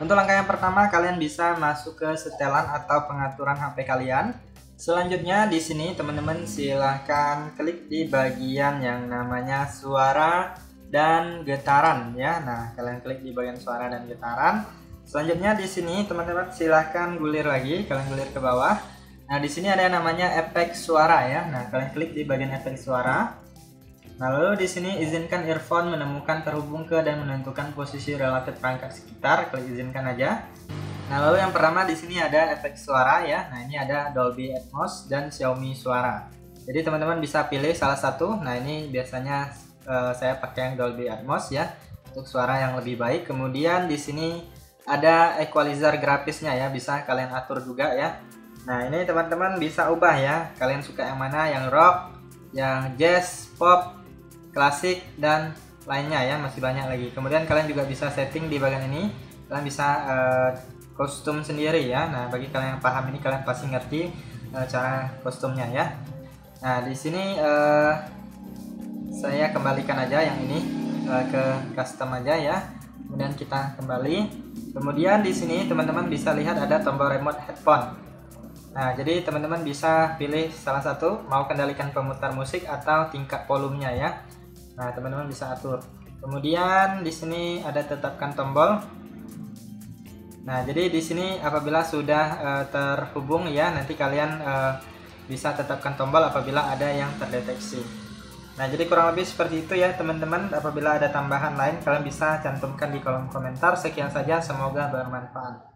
Untuk langkah yang pertama, kalian bisa masuk ke setelan atau pengaturan HP kalian. Selanjutnya di sini teman-teman silahkan klik di bagian yang namanya suara dan getaran ya. Nah, kalian klik di bagian suara dan getaran. Selanjutnya di sini teman-teman silahkan gulir lagi, kalian gulir ke bawah. Nah, di sini ada yang namanya efek suara ya. Nah, kalian klik di bagian efek suara. Nah, lalu di sini izinkan earphone menemukan, terhubung ke, dan menentukan posisi relatif perangkat sekitar. Klik izinkan aja. Nah, lalu yang pertama di sini ada efek suara ya. Nah, ini ada Dolby Atmos dan Xiaomi suara. Jadi teman-teman bisa pilih salah satu. Nah, ini biasanya saya pakai yang Dolby Atmos ya untuk suara yang lebih baik. Kemudian di sini ada equalizer grafisnya ya, bisa kalian atur juga ya. Nah, ini teman-teman bisa ubah ya. Kalian suka yang mana? Yang rock, yang jazz, pop, klasik, dan lainnya ya, masih banyak lagi. Kemudian kalian juga bisa setting di bagian ini. Kalian bisa kostum sendiri ya. Nah, bagi kalian yang paham ini, kalian pasti ngerti cara kostumnya ya. Nah, di sini saya kembalikan aja yang ini ke custom aja ya. Kemudian kita kembali. Kemudian di sini teman-teman bisa lihat ada tombol remote headphone. Nah, jadi teman-teman bisa pilih salah satu, mau kendalikan pemutar musik atau tingkat volumenya ya. Nah, teman-teman bisa atur. Kemudian di sini ada tetapkan tombol. Nah, jadi di sini apabila sudah terhubung ya, nanti kalian bisa tetapkan tombol apabila ada yang terdeteksi. Nah, jadi kurang lebih seperti itu ya teman-teman. Apabila ada tambahan lain, kalian bisa cantumkan di kolom komentar. Sekian saja, semoga bermanfaat.